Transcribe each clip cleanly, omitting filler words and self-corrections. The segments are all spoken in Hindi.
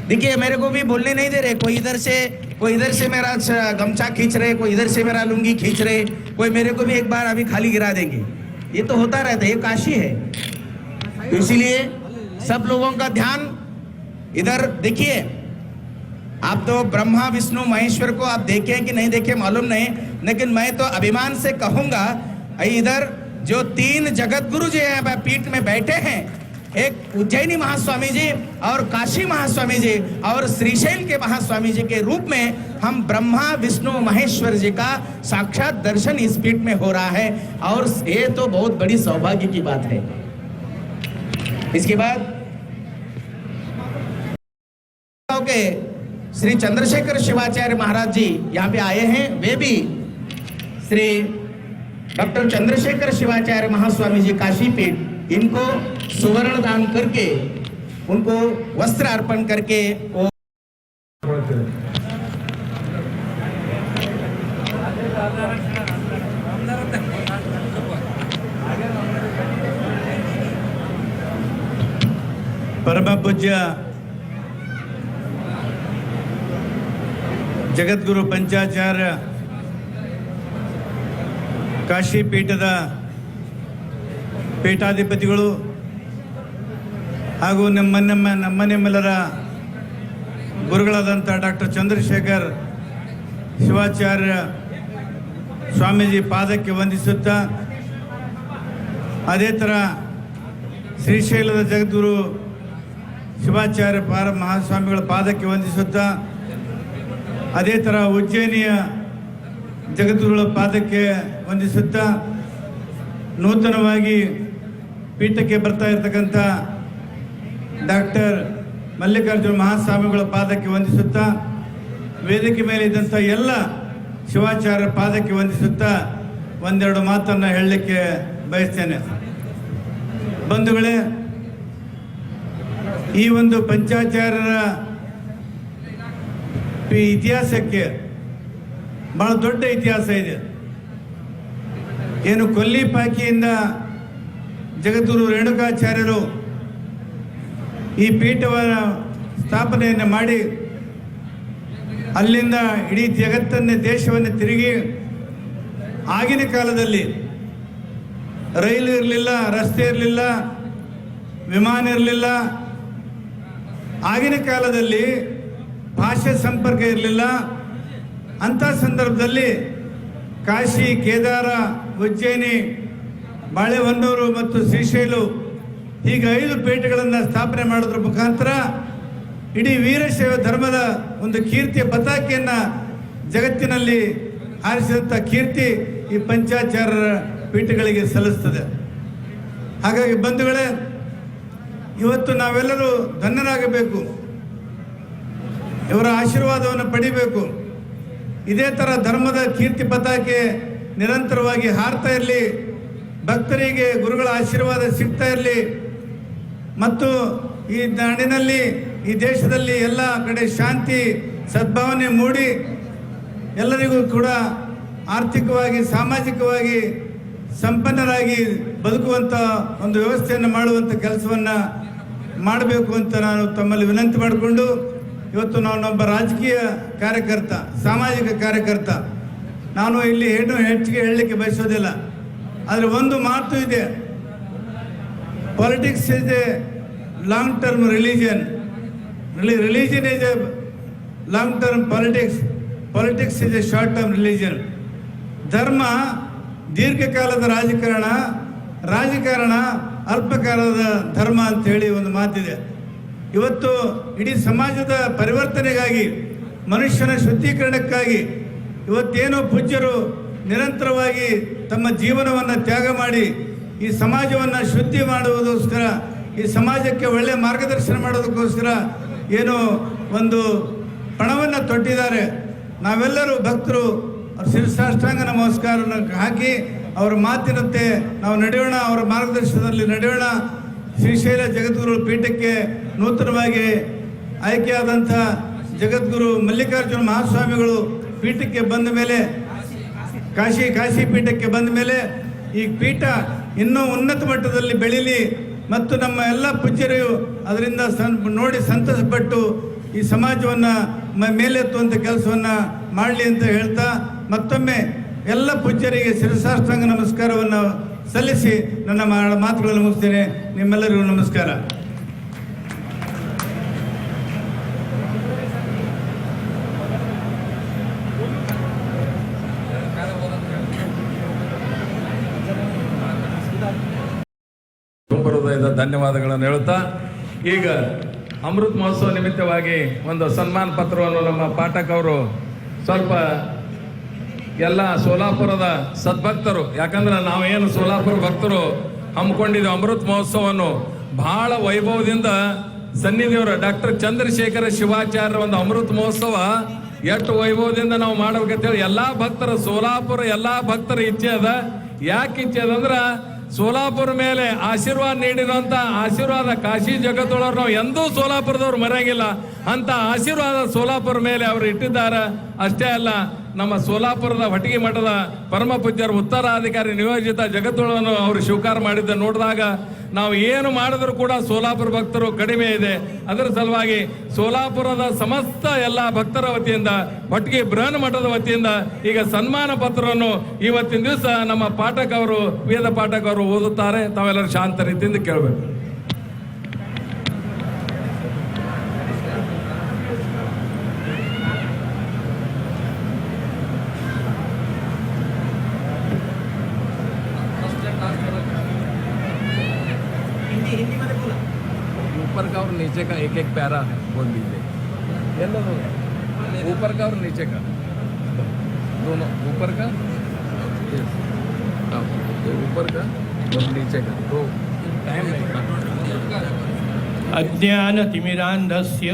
देखिए मेरे को भी बोलने नहीं दे रहे, कोई इधर से मेरा गमछा खींच रहे, कोई इधर से मेरा लुंगी खींच रहे, कोई मेरे को भी एक बार अभी खाली गिरा देंगे। ये तो होता रहता है, ये काशी है। तो इसीलिए सब लोगों का ध्यान इधर देखिए। आप तो ब्रह्मा विष्णु महेश्वर को आप देखे कि नहीं देखे मालूम नहीं, लेकिन मैं तो अभिमान से कहूंगा इधर जो 3 जगत गुरु जो है पीठ में बैठे हैं, एक उज्जैनी महास्वामी जी और काशी महास्वामी जी और श्रीशैल के महास्वामी जी के रूप में हम ब्रह्मा विष्णु महेश्वर जी का साक्षात दर्शन इस पीठ में हो रहा है, और ये तो बहुत बड़ी सौभाग्य की बात है। इसके बाद के श्री चंद्रशेखर शिवाचार्य महाराज जी यहाँ पे आए हैं। वे भी श्री डॉक्टर चंद्रशेखर शिवाचार्य महास्वामी जी काशी पीठ, इनको सुवर्ण दान करके उनको वस्त्र अर्पण करके वो परम पूज्य ಜಗದ್ಗುರು ಪಂಚಾಚಾರ್ಯ ಕಾಶಿ ಪೀಠದ ಪೀಠಾಧಿಪತಿಗಳು ಹಾಗೂ ನಮ್ಮನ್ನೆಲ್ಲರ ಗುರುಗಳಾದಂಥ ಡಾಕ್ಟರ್ ಚಂದ್ರಶೇಖರ್ ಶಿವಾಚಾರ್ಯ ಸ್ವಾಮೀಜಿ ಪಾದಕ್ಕೆ ವಂದಿಸುತ್ತಾ, ಅದೇ ಥರ ಶ್ರೀಶೈಲದ ಜಗದ್ಗುರು ಶಿವಾಚಾರ್ಯ ಮಹಾಸ್ವಾಮಿಗಳ ಪಾದಕ್ಕೆ ವಂದಿಸುತ್ತಾ, ಅದೇ ಥರ ಉಜ್ಜಯಿನಿಯ ಜಗದ್ಗುರುಗಳ ಪಾದಕ್ಕೆ ವಂದಿಸುತ್ತಾ, ನೂತನವಾಗಿ ಪೀಠಕ್ಕೆ ಬರ್ತಾ ಇರತಕ್ಕಂಥ ಡಾಕ್ಟರ್ ಮಲ್ಲಿಕಾರ್ಜುನ ಮಹಾಸ್ವಾಮಿಗಳ ಪಾದಕ್ಕೆ ವಂದಿಸುತ್ತಾ, ವೇದಿಕೆ ಮೇಲೆ ಇದ್ದಂಥ ಎಲ್ಲ ಶಿವಾಚಾರ್ಯರ ಪಾದಕ್ಕೆ ವಂದಿಸುತ್ತಾ ಒಂದೆರಡು ಮಾತನ್ನು ಹೇಳಲಿಕ್ಕೆ ಬಯಸ್ತೇನೆ. ಬಂಧುಗಳೇ, ಈ ಒಂದು ಪಂಚಾಚಾರ್ಯರ ಇತಿಹಾಸಕ್ಕೆ ಬಹಳ ದೊಡ್ಡ ಇತಿಹಾಸ ಇದೆ. ಏನು ಕೊಲ್ಲಿಪಾಕಿಯಿಂದ ಜಗದ್ಗುರು ರೇಣುಕಾಚಾರ್ಯರು ಈ ಪೀಠವನ್ನು ಸ್ಥಾಪನೆಯನ್ನು ಮಾಡಿ ಅಲ್ಲಿಂದ ಇಡೀ ಜಗತ್ತನ್ನೇ ದೇಶವನ್ನು ತಿರುಗಿ, ಆಗಿನ ಕಾಲದಲ್ಲಿ ರೈಲು ಇರಲಿಲ್ಲ, ರಸ್ತೆ ಇರಲಿಲ್ಲ, ವಿಮಾನ ಇರಲಿಲ್ಲ, ಆಗಿನ ಕಾಲದಲ್ಲಿ ಭಾಷೆ ಸಂಪರ್ಕ ಇರಲಿಲ್ಲ. ಅಂಥ ಸಂದರ್ಭದಲ್ಲಿ ಕಾಶಿ, ಕೇದಾರ, ಉಜ್ಜಯಿನಿ, ಬಾಳೆಹೊನ್ನೂರು ಮತ್ತು ಶ್ರೀಶೈಲು ಹೀಗೆ 5 ಪೀಠಗಳನ್ನು ಸ್ಥಾಪನೆ ಮಾಡೋದ್ರ ಮುಖಾಂತರ ಇಡೀ ವೀರಶೈವ ಧರ್ಮದ ಒಂದು ಕೀರ್ತಿಯ ಪತಾಕೆಯನ್ನು ಜಗತ್ತಿನಲ್ಲಿ ಹಾರಿಸಿದಂಥ ಕೀರ್ತಿ ಈ ಪಂಚಾಚಾರ್ಯರ ಪೀಠಗಳಿಗೆ ಸಲ್ಲಿಸ್ತದೆ. ಹಾಗಾಗಿ ಬಂಧುಗಳೇ, ಇವತ್ತು ನಾವೆಲ್ಲರೂ ಧನ್ಯರಾಗಬೇಕು, ಇವರ ಆಶೀರ್ವಾದವನ್ನು ಪಡಿಬೇಕು. ಇದೇ ಥರ ಧರ್ಮದ ಕೀರ್ತಿ ಪತಾಕೆ ನಿರಂತರವಾಗಿ ಹಾರ್ತಾ ಇರಲಿ, ಭಕ್ತರಿಗೆ ಗುರುಗಳ ಆಶೀರ್ವಾದ ಸಿಗ್ತಾ ಇರಲಿ, ಮತ್ತು ಈ ನಾಡಿನಲ್ಲಿ, ಈ ದೇಶದಲ್ಲಿ ಎಲ್ಲ ಕಡೆ ಶಾಂತಿ ಸದ್ಭಾವನೆ ಮೂಡಿ ಎಲ್ಲರಿಗೂ ಕೂಡ ಆರ್ಥಿಕವಾಗಿ ಸಾಮಾಜಿಕವಾಗಿ ಸಂಪನ್ನರಾಗಿ ಬದುಕುವಂಥ ಒಂದು ವ್ಯವಸ್ಥೆಯನ್ನು ಮಾಡುವಂಥ ಕೆಲಸವನ್ನು ಮಾಡಬೇಕು ಅಂತ ನಾನು ತಮ್ಮಲ್ಲಿ ವಿನಂತಿ ಮಾಡಿಕೊಂಡು, ಇವತ್ತು ನಾನೊಬ್ಬ ರಾಜಕೀಯ ಕಾರ್ಯಕರ್ತ, ಸಾಮಾಜಿಕ ಕಾರ್ಯಕರ್ತ, ನಾನು ಇಲ್ಲಿ ಏನು ಹೆಚ್ಚಿಗೆ ಹೇಳಲಿಕ್ಕೆ ಬಯಸೋದಿಲ್ಲ. ಆದರೆ ಒಂದು ಮಾತು ಇದೆ, politics is A long term religion, religion is A long term politics is A short term religion. ಧರ್ಮ ದೀರ್ಘಕಾಲದ ರಾಜಕಾರಣ ಅಲ್ಪಕಾಲದ ಧರ್ಮ ಅಂಥೇಳಿ ಒಂದು ಮಾತಿದೆ. ಇವತ್ತು ಇಡೀ ಸಮಾಜದ ಪರಿವರ್ತನೆಗಾಗಿ, ಮನುಷ್ಯನ ಶುದ್ಧೀಕರಣಕ್ಕಾಗಿ ಇವತ್ತೇನೋ ಪೂಜ್ಯರು ನಿರಂತರವಾಗಿ ತಮ್ಮ ಜೀವನವನ್ನು ತ್ಯಾಗ ಮಾಡಿ ಈ ಸಮಾಜವನ್ನು ಶುದ್ಧಿ ಮಾಡುವುದಕ್ಕೋಸ್ಕರ, ಈ ಸಮಾಜಕ್ಕೆ ಒಳ್ಳೆಯ ಮಾರ್ಗದರ್ಶನ ಮಾಡೋದಕ್ಕೋಸ್ಕರ ಏನೋ ಒಂದು ಪಣವನ್ನು ತೊಟ್ಟಿದ್ದಾರೆ. ನಾವೆಲ್ಲರೂ ಭಕ್ತರು ಅವ್ರ ಶಿರಸಾಷ್ಟಾಂಗ ನಮಸ್ಕಾರವನ್ನು ಹಾಕಿ ಅವರ ಮಾತಿನಂತೆ ನಾವು ನಡೆಯೋಣ, ಅವರ ಮಾರ್ಗದರ್ಶನದಲ್ಲಿ ನಡೆಯೋಣ. ಶ್ರೀಶೈಲ ಜಗದ್ಗುರು ಪೀಠಕ್ಕೆ ನೂತನವಾಗಿ ಆಯ್ಕೆಯಾದಂಥ ಜಗದ್ಗುರು ಮಲ್ಲಿಕಾರ್ಜುನ ಮಹಾಸ್ವಾಮಿಗಳು ಪೀಠಕ್ಕೆ ಬಂದ ಮೇಲೆ, ಕಾಶಿ ಪೀಠಕ್ಕೆ ಬಂದ ಮೇಲೆ ಈ ಪೀಠ ಇನ್ನೂ ಉನ್ನತ ಮಟ್ಟದಲ್ಲಿ ಬೆಳೀಲಿ, ಮತ್ತು ನಮ್ಮ ಎಲ್ಲ ಪೂಜ್ಯರು ಅದರಿಂದ ನೋಡಿ ಸಂತಸಪಟ್ಟು ಈ ಸಮಾಜವನ್ನು ಮೇಲೆತ್ತುವಂಥ ಕೆಲಸವನ್ನು ಮಾಡಲಿ ಅಂತ ಹೇಳ್ತಾ ಮತ್ತೊಮ್ಮೆ ಎಲ್ಲ ಪೂಜ್ಯರಿಗೆ ಶಿರಸಾಷ್ಟಾಂಗ ನಮಸ್ಕಾರವನ್ನು ಸಲ್ಲಿಸಿ ನನ್ನ ಮಾತುಗಳನ್ನು ಮುಗಿಸ್ತೇನೆ. ನಿಮ್ಮೆಲ್ಲರಿಗೂ ನಮಸ್ಕಾರ. ತುಂಬ ಹೃದಯದ ಧನ್ಯವಾದಗಳನ್ನು ಹೇಳುತ್ತಾ ಈಗ ಅಮೃತ ಮಹೋತ್ಸವ ನಿಮಿತ್ತವಾಗಿ ಒಂದು ಸನ್ಮಾನ ಪತ್ರವನ್ನು ನಮ್ಮ ಪಾಠಕ್ ಅವರು ಸ್ವಲ್ಪ ಎಲ್ಲ ಸೋಲಾಪುರದ ಸದ್ಭಕ್ತರು, ಯಾಕಂದ್ರೆ ನಾವೇನು ಸೋಲಾಪುರ ಭಕ್ತರು ಹಮ್ಮಿಕೊಂಡಿದ್ದೀವಿ ಅಮೃತ ಮಹೋತ್ಸವವನ್ನು ಬಹಳ ವೈಭವದಿಂದ ಸನ್ನಿಧಿಯವರ ಡಾಕ್ಟರ್ ಚಂದ್ರಶೇಖರ ಶಿವಾಚಾರ್ಯರ ಒಂದು ಅಮೃತ ಮಹೋತ್ಸವ ಎಷ್ಟು ವೈಭವದಿಂದ ನಾವು ಮಾಡ್ಬೇಕಂತೇಳಿ ಎಲ್ಲಾ ಭಕ್ತರ ಸೋಲಾಪುರ ಎಲ್ಲಾ ಭಕ್ತರ ಇಚ್ಛೆ ಅದ. ಯಾಕೆ ಇಚ್ಛೆ ಅದಂದ್ರ ಸೋಲಾಪುರ ಮೇಲೆ ಆಶೀರ್ವಾದ ನೀಡಿರುವಂತ ಆಶೀರ್ವಾದ ಕಾಶಿ ಜಗತ್ತೊಳರು ನಾವು ಎಂದೂ ಸೋಲಾಪುರದವ್ರು ಮರೆಯಂಗಿಲ್ಲ ಅಂತ ಆಶೀರ್ವಾದ ಸೋಲಾಪುರ ಮೇಲೆ ಅವರು ಇಟ್ಟಿದ್ದಾರೆ. ಅಷ್ಟೇ ಅಲ್ಲ, ನಮ್ಮ ಸೋಲಾಪುರದ ಹೊಟ್ಟಿಗೆ ಮಠದ ಪರಮ ಪೂಜ್ಯರು ಉತ್ತರಾಧಿಕಾರಿ ನಿಯೋಜಿತ ಜಗತ್ತೊಳವನ್ನು ಅವರು ಸ್ವೀಕಾರ ಮಾಡಿದ್ದ ನೋಡಿದಾಗ ನಾವು ಏನು ಮಾಡಿದ್ರು ಕೂಡ ಸೋಲಾಪುರ ಭಕ್ತರು ಕಡಿಮೆ ಇದೆ. ಅದರ ಸಲುವಾಗಿ ಸೋಲಾಪುರದ ಸಮಸ್ತ ಎಲ್ಲ ಭಕ್ತರ ವತಿಯಿಂದ ಹೊಟ್ಟಿಗೆ ಬೃಹನ್ ಮಠದ ವತಿಯಿಂದ ಈಗ ಸನ್ಮಾನ ಪತ್ರವನ್ನು ಇವತ್ತಿನ ದಿವಸ ನಮ್ಮ ಪಾಠಕ್ ಅವರು ವೇದ ಪಾಠಕ್ ಅವರು ಓದುತ್ತಾರೆ. ತಾವೆಲ್ಲರೂ ಶಾಂತ ರೀತಿಯಿಂದ ಕೇಳಬೇಕು. ऊपर का और नीचे का एक एक पैरा बोल दीजिए. ऊपर का और नीचे का दोनों. ऊपर का ऊपर का और नीचे का तो टाइम नहीं. अज्ञानतिमिरान्धस्य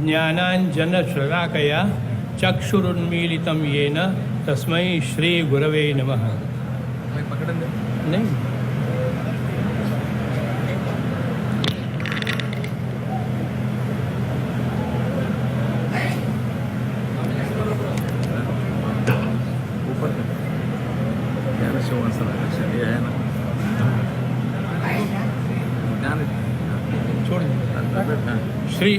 ज्ञानाञ्जनशलाकया चक्षुरुन्मीलितं येन तस्मै श्रीगुरवे नमः. नहीं श्री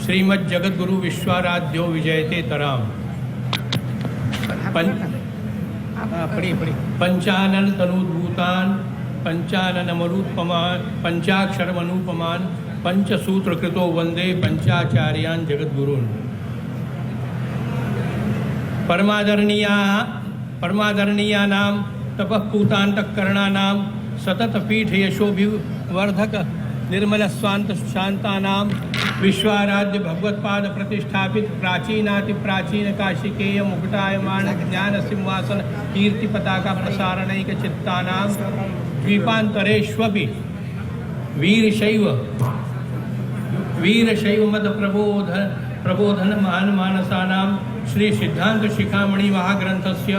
श्रीमद् जगद्गुरु विश्वाराध्यो विजयते तराम. पंचानन तनूद्भूतान पंचाननमरूपमान पंचाक्षरमनुपमान पंचसूत्र कृतो वंदे पंचाचार्यान जगद्गुरून्. परमादरणीयानां तपःपूतान्तःकरणानां सततपीठ यशोभिवर्धक निर्मल स्वांत शांतानां विश्वाराध्य भगवत्पाद प्रतिष्ठापित प्राचीनाति प्राचीन काशिकेय मुकुटायमान ज्ञान सिंहासन कीर्ति पताका प्रसारणैक चित्तानां द्वीपान्तरेष्वपि वीरशैव मद प्रबोधन मानसानां श्री सिद्धांत शिखामणि महाग्रंथस्य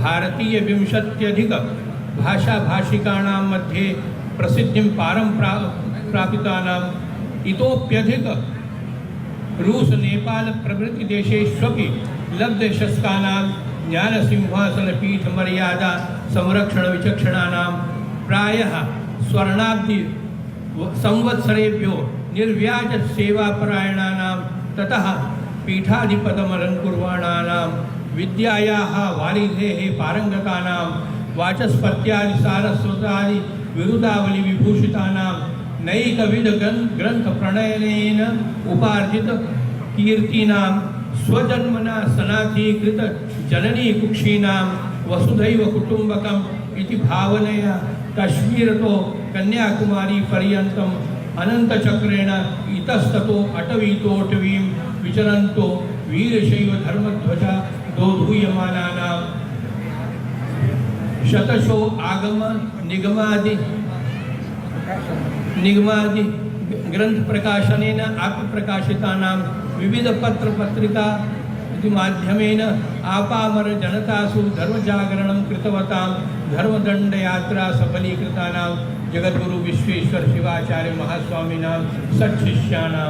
भारतीय विंशत्यधिक भाषा भाषिकाणां मध्ये प्रसिद्धिं पारं प्रापितानां इतोप्यधिक रूस नेपाल प्रभृति देशेष्वपि लब्धशस्कानां ज्ञानसिंहासनपीठ मर्यादा संरक्षण विचक्षणानां प्रायः स्वर्णाब्दि संवत्सरेभ्यो निर्व्याज सेवापरायणानां ततः पीठाधिपदमलङ्कुर्वाणानां विद्यायाः वारिधेः पारंगतानां वाचस्पत्यादि सारस्वतादि विरुदावली विभूषितानां नैकविध ग्रंथ प्रणयनेन उपार्जित कीर्तिनां स्वजन्मना सनाथीकृत जननी कुक्षीनां वसुधैव कुटुंबकम् इति भावनया कश्मीरतो कन्याकुमारी पर्यन्तम् अनन्तचक्रेण इतस्ततो अटवीतोटवीं विचरन्तो वीरशैव धर्मध्वजा दोधूयमानानां शतशो आगम निगमादि ग्रंथ प्रकाशनेन आत्मप्रकाशितानां विविध पत्र पत्रिका इति माध्यमेन आपामर जनतासु धर्मजागरणं कृतवतां धर्मदंड यात्रा सफलीकृतानां जगद्गुरु विश्वेश्वर शिवाचार्य महास्वामिनां सत्शिष्याणां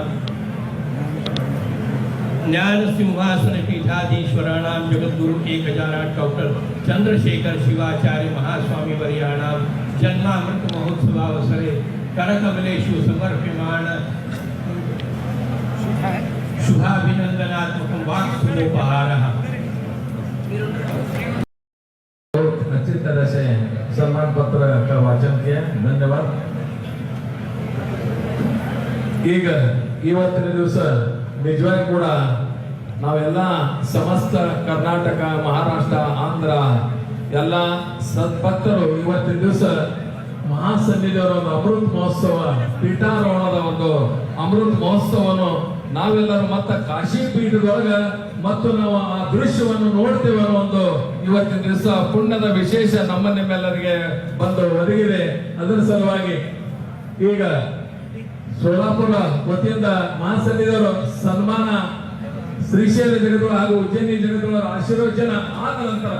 ज्ञान सिंहासन पीठाधीश्वराणां जगद्गुरु 1008 डॉक्टर चंद्रशेखर शिवाचार्य महास्वामी वर्याणां जन्मामृत महोत्सवावसरे करकमलेषु समर्प्यमाण शुभाभिनंदनात्मकं वाक्सुमोपहारः। अच्छी तरह से सम्मान पत्र का वाचन किया, धन्यवाद। ಈಗ ಇವತ್ತಿನ ದಿವಸ ನಿಜವಾಗಿ ಕೂಡ ನಾವೆಲ್ಲ ಸಮಸ್ತ ಕರ್ನಾಟಕ, ಮಹಾರಾಷ್ಟ್ರ, ಆಂಧ್ರ ಎಲ್ಲ ಸದ್ಭಕ್ತರು ಇವತ್ತಿನ ದಿವಸ ಮಹಾಸನ್ನಿಧಿಯವರ ಒಂದು ಅಮೃತ ಮಹೋತ್ಸವ, ಪೀಠಾರೋಹಣದ ಒಂದು ಅಮೃತ ಮಹೋತ್ಸವವನ್ನು ನಾವೆಲ್ಲರೂ ಮತ್ತೆ ಕಾಶಿ ಪೀಠದೊಳಗ ಮತ್ತು ನಾವು ಆ ದೃಶ್ಯವನ್ನು ನೋಡ್ತೇವೆ ಅನ್ನೋ ಒಂದು ಇವತ್ತಿನ ದಿವಸ ಪುಣ್ಯದ ವಿಶೇಷ ನಿಮ್ಮೆಲ್ಲರಿಗೆ ಬಂದು ಒದಗಿದೆ. ಅದರ ಸಲುವಾಗಿ ಈಗ ಸೋಲಾಪುರ ವತಿಯಿಂದ ಮಹಾಸನ್ನಿಧಿಯವರು ಸನ್ಮಾನ ಶ್ರೀಶೈಲ ಜಗದ್ಗುರು ಹಾಗೂ ಉಜ್ಜಯಿನಿ ಜಗದ್ಗುರು ಆಶೀರ್ವಚನ ಆದ ನಂತರ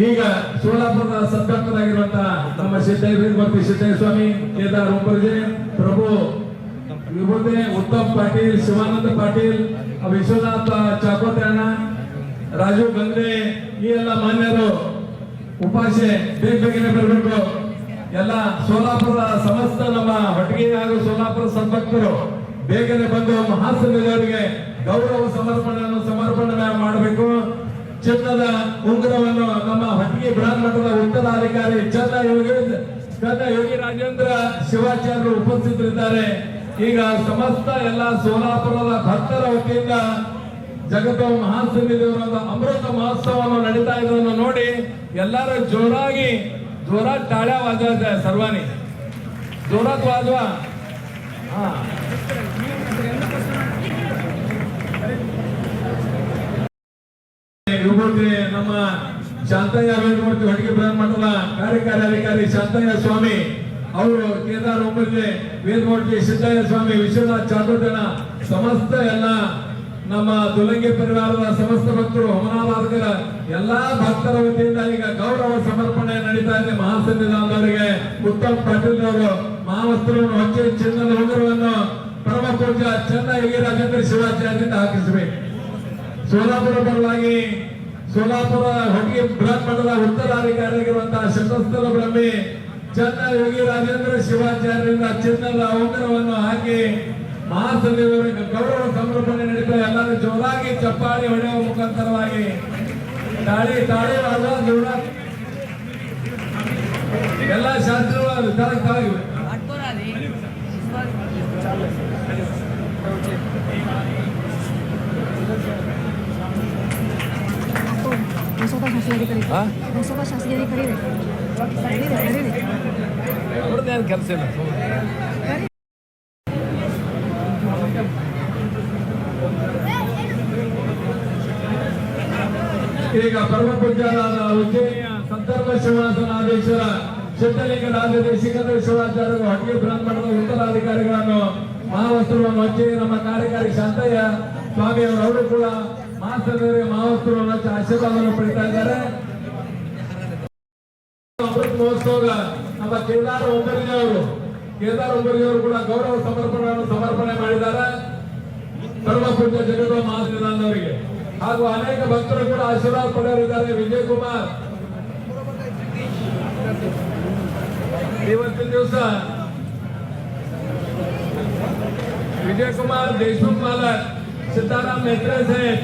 ಈಗ ಸೋಲಾಪುರದ ಸದ್ಭಕ್ತರಾಗಿರುವಂತಹ ನಮ್ಮ ಸಿದ್ದಯ್ಯ ಸಿದ್ದಯ್ಯ ಸ್ವಾಮಿ, ಕೇದಾರ್ ಉಂಬರ್ಜೆ, ಪ್ರಭು ವಿಭೂತಿ, ಉತ್ತಮ್ ಪಾಟೀಲ್, ಶಿವಾನಂದ ಪಾಟೀಲ್, ವಿಶ್ವನಾಥ ಚಾಕೋತ್ಯಾಣ, ರಾಜು ಗಂದ್ರೆ, ಈ ಎಲ್ಲ ಮಾನ್ಯರು ಉಪಾಸೆ ಬೇಗನೆ ಬರಬೇಕು. ಎಲ್ಲ ಸೋಲಾಪುರದ ಸಮಸ್ತ ನಮ್ಮ ಹೊಟ್ಟಿಗೆ ಹಾಗೂ ಸೋಲಾಪುರ ಸದ್ಭಕ್ತರು ಬೇಗನೆ ಬಂದು ಮಹಾಸನ್ನಿಧಿಯವರಿಗೆ ಗೌರವ ಸಮರ್ಪಣೆ ಮಾಡಬೇಕು. ಚಿನ್ನದ ಉಂಗುರವನ್ನು ನಮ್ಮ ಹೊಟ್ಟಿಗೆ ಬೃಹನ್ ಮಠದ ಉತ್ತರಾಧಿಕಾರಿ ಚಂದ ಯೋಗಿ ರಾಜೇಂದ್ರ ಶಿವಾಚಾರ್ಯರು ಉಪಸ್ಥಿತರಿದ್ದಾರೆ. ಈಗ ಸಮಸ್ತ ಎಲ್ಲ ಸೋಲಾಪುರದ ಭಕ್ತರ ವತಿಯಿಂದ ಜಗತ್ತು ಮಹಾಸನ್ನಿಧಿಯವರ ಅಮೃತ ಮಹೋತ್ಸವವನ್ನು ನಡೀತಾ ಇರೋದನ್ನು ನೋಡಿ ಎಲ್ಲರೂ जोरात टाळ्या वाजवायच्या, सर्वांनी जोरात वाजवा. ವಿಭೂತಿ ನಮ್ಮ ಶಾಂತಯ್ಯ ವೇದಮೂರ್ತಿ ಹೊಟ್ಟಿಗೆ ಬೃಹನ್ ಮಠದ ಕಾರ್ಯಕಾರಿ ಅಧಿಕಾರಿ ಶಾಂತಯ್ಯ ಸ್ವಾಮಿ ಅವರು, ಕೇದಾರ್ ಉಂಬರ್ಜೆ ವೇದಮೂರ್ತಿ ಸಿದ್ದಯ್ಯ ಸ್ವಾಮಿ, ವಿಶ್ವನಾಥ್ ಚಾಕೋಟಣ, ಸಮಸ್ತ ಎಲ್ಲ ನಮ್ಮ ದುಲಂಗಿ ಪರಿವಾರದ ಸಮಸ್ತ ಭಕ್ತರು, ಹೊಮನಾಬಾದ್ಕರ ಎಲ್ಲಾ ಭಕ್ತರ ವತಿಯಿಂದ ಈಗ ಗೌರವ ಸಮರ್ಪಣೆ ನಡೀತಾ ಇದೆ. ಮಹಾಸನ್ನಿಧಾನದವರಿಗೆ ಉತ್ತಮ್ ಪಾಟೀಲ್ ಅವರು ಮಹಾವಸ್ತ್ರವನ್ನು ಹೊಚ್ಚಿ ಚಿನ್ನದ ಉಂಗುರವನ್ನು ಪರಮ ಪೂಜ್ಯ ಚಂದ ಯೋಗಿ ರಾಜೇಂದ್ರ ಶಿವಾಚಾರ್ಯರಿಂದ ಹಾಕಿಸಬೇಕು. ಸೋಲಾಪುರ ಪರವಾಗಿ ಸೋಲಾಪುರ ಹೊಟ್ಟಿಗೆ ಬೃಹನ್ ಮಠದ ಉತ್ತರಾಧಿಕಾರಿಯಾಗಿರುವಂತಹ ಶತಸ್ಥಲ ಬ್ರಹ್ಮಿ ಚಂದ ಯೋಗಿ ರಾಜೇಂದ್ರ ಶಿವಾಚಾರ್ಯರಿಂದ ಚಿನ್ನದ ಉಂಗುರವನ್ನು ಹಾಕಿ ಮಹಾಸನ್ನಿಧಿಯವರಿಗೆ ಗೌರವ ಸಮರ್ಪಣೆ ನಡೀತಾ. ಎಲ್ಲರೂ ಜೋರಾಗಿ ಚಪ್ಪಾಳಿ ಹೊಡೆಯುವ ಮುಖಾಂತರವಾಗಿ ತಾಳಿ ಜೋರ ಎಲ್ಲ ಶಾಸ್ತ್ರಗಳು ತಳಗಿವೆ. ಅವ್ರದ್ದೇನು ಕೆಲಸ ಇಲ್ಲ. ಈಗ ಪರಮ ಪೂಜ್ಯರಾದ ಉಜ್ಜಯಿನಿಯ ಸಂದರ್ಭ ಶಿವಾಸನಾಧೀಶ್ವರ ಸಿದ್ಧಲಿಂಗ ರಾಜದೇಶಿಕೇಂದ್ರ ಶಿವಾಚಾರ್ಯರು ಹೊಟ್ಟಿಗೆ ಬೃಹನ್ ಮಠದ ಉತ್ತರಾಧಿಕಾರಿಗಳನ್ನು ಮಹಾವಸ್ತ್ರವನ್ನು ಹಚ್ಚಿ ನಮ್ಮ ಕಾರ್ಯಕಾರಿ ಶಾಂತಯ್ಯ ಸ್ವಾಮಿ ಅವರು ಕೂಡ ಮಹಾಸನ್ನಿಧಿಯವರಿಗೆ ಮಹಾವಸ್ತ್ರವನ್ನು ಹಚ್ಚಿ ಆಶೀರ್ವಾದವನ್ನು ಪಡಿತಾ ಇದ್ದಾರೆ. ಅಮೃತ ಮಹೋತ್ಸವ ನಮ್ಮ ಕೇದಾರ್ ಉಂಬರ್ಜೆ ಅವರು ಕೂಡ ಗೌರವ ಸಮರ್ಪಣೆ ಮಾಡಿದ್ದಾರೆ ಪರಮ ಪೂಜ್ಯ ಜಗದ್ಗುರು ಮಹಾಸನ್ನಿಧಾನದವರಿಗೆ. ಹಾಗೂ ಅನೇಕ ಭಕ್ತರು ಕೂಡ ಆಶೀರ್ವಾದ ಪಡೆಯಲಿದ್ದಾರೆ. ವಿಜಯ್ ಕುಮಾರ್ ಇವತ್ತಿನ ದಿವಸ विजय कुमार देशमुख मालक, सीताराम मेत्रे साहेब,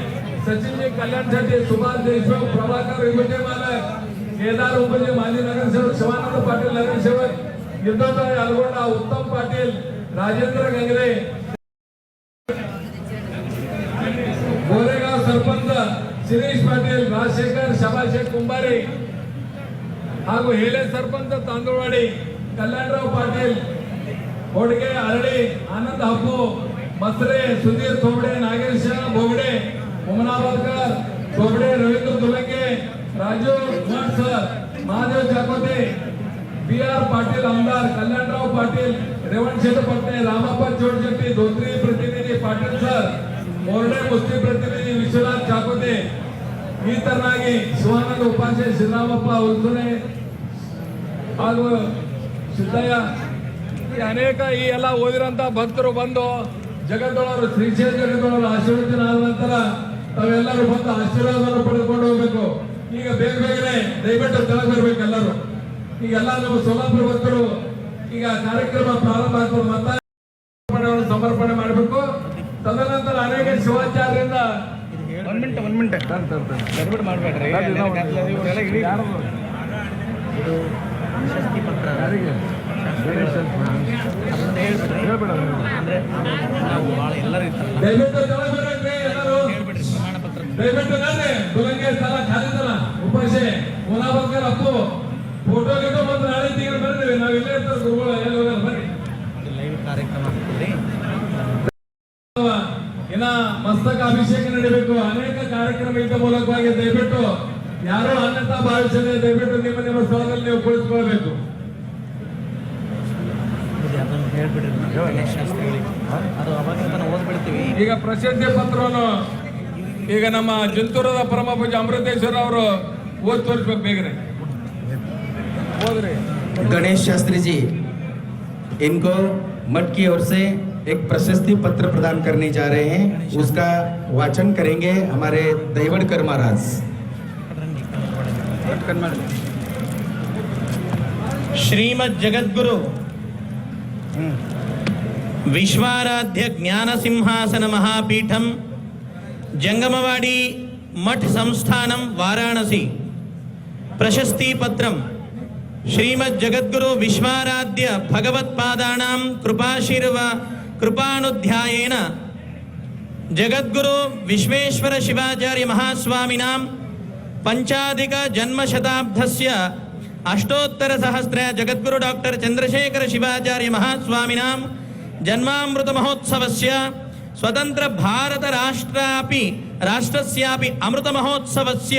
सचिन जी कल्याण शेट्टी, सुभाष देशमुख, प्रभाकर विभूते मालक, केदार उंबर्जे माजी नगरसेवक, शिवानंद पाटील नगरसेवक, युद्धताई अलगोंडा, उत्तम पाटील, राजेंद्र गंगरे, गोरेगाव सरपंच शिरीष पाटील, राजशेखर शबाशेख कुंभारे ಹಾಗೂ ಹೇಲೆ सरपंच तांदुळवाडी, कल्याणराव पाटील, होडगे अरडी, आनंद हप्पू, मसरे, सुधीर थोबडे, नागेश बोगडे, उमनाबादकर, थोबडे, रवींद्र दुलंगे, राजू सर, महादेव चाकोते, BR पाटील आमदार, कल्याणराव पाटील, रेवण शेठ पटणे, रामापत जोडशेट्टी, धोत्री प्रतिनिधी पाटील सर, मोरडे मुस्लिम प्रतिनिधी विश्वनाथ चाकोते, ಈ ತರನಾಗಿ ಶಿವಾನಂದ ಉಪಾಧ್ಯಾಯ, ಶ್ರೀರಾಮಪ್ಪ ಉಲ್ಸುನೆ ಹಾಗೂ ಸಿದ್ದಯ್ಯ ಅನೇಕ ಈ ಎಲ್ಲ ಓದಿರಂತ ಭಕ್ತರು ಬಂದು ಜಗತ್ತೊಳವರು ಶ್ರೀಶೈಲ ಜಗತ್ತೊಳವರು ಆಶೀರ್ವಚನ ಆದ ನಂತರ ತಾವೆಲ್ಲರೂ ಬಂದು ಆಶೀರ್ವಾದವನ್ನು ಪಡೆದುಕೊಂಡು ಹೋಗ್ಬೇಕು. ಈಗ ಬೇಗನೆ ದಯವಿಟ್ಟು ಕೆಳಗೆ ಬರ್ಬೇಕು ಎಲ್ಲರೂ. ಈಗೆಲ್ಲ ನಮ್ಮ ಸೋಲಾಪುರ ಭಕ್ತರು ಈಗ ಕಾರ್ಯಕ್ರಮ ಪ್ರಾರಂಭ ಆಗ್ತದೆ ಮತ್ತ ಸಮರ್ಪಣೆ ಮಾಡಬೇಕು. ತದನಂತರ ಅನೇಕ ಶಿವಾಚಾರ್ಯರಿಂದ ಮಾಡಬೇಡ್ರಿ ದಯವಿಟ್ಟು ತಗೊಳ್ಬೇಡ್ರಿ ಎಲ್ಲರೂ ದಯವಿಟ್ಟು ನನ್ನೆ ದುಲಂಗೆ ಸ್ಥಳ ಖಾಲಿದಲ್ಲ ಉಪಾಸೆ ಮುಲಾಬರ್ಕರ್ ಅಪ್ಪು ಫೋಟೋ ಗಿಟೋ ಬಂದು ನಾಳೆ ತಿಂಗಳು ಬರ್ತೀವಿ ನಾವು ಇಲ್ಲೇ ಇರ್ತಾರೆ ಗುರುಗಳು ಎಲ್ಲಿ ಹೋಗಲ್ಲ ಬರ್ರಿ. ಇನ್ನ ಮಸ್ತಕ ಅಭಿಷೇಕ ನಡೀಬೇಕು. ಅನೇಕ ಕಾರ್ಯಕ್ರಮ ಇದ್ದ ಮೂಲಕವಾಗಿ ದಯವಿಟ್ಟು ಯಾರೋ ಅನ್ಯತಾ ಭಾವಿಸದೆ ದಯವಿಟ್ಟು ನಿಮ್ಮ ನಿಮ್ಮ ಸ್ಥಳದಲ್ಲಿ ನೀವು ಕುಳಿತುಕೊಳ್ಬೇಕು. ಈಗ ಪ್ರಶಸ್ತಿ ಪತ್ರವನ್ನು ಈಗ ನಮ್ಮ ಜಿಂತೂರದ ಪರಮ ಪೂಜ್ಯ ಅಮೃತೇಶ್ವರ ಅವರು ಓದಿ ತೋರಿಸ್ಬೇಕು ಬೇಗನೆ ಓದ್ರಿ. गणेश शास्त्री जी इनको मठ की ओर से एक प्रशस्ति पत्र प्रदान करने जा रहे हैं, उसका वाचन करेंगे हमारे दैवड़कर महाराज। श्रीमद् जगद्गुरु विश्वाराध्य ज्ञान सिंहासन महापीठम जंगमवाड़ी मठ संस्थानम वाराणसी प्रशस्ति पत्रम श्रीमद् जगद्गुरु विश्वाराध्य भगवत्पादानां कृपानुध्यायेन जगद्गुरु विश्वेश्वर शिवाचार्य महास्वामिनां पंचाधिक जन्मशताब्दस्य अष्टोत्तर सहस्र जगद्गुरु डॉक्टर चंद्रशेखर शिवाचार्य महास्वामिनां जन्मामृत महोत्सवस्य स्वतंत्र भारत राष्ट्रस्यापि अमृत महोत्सवस्य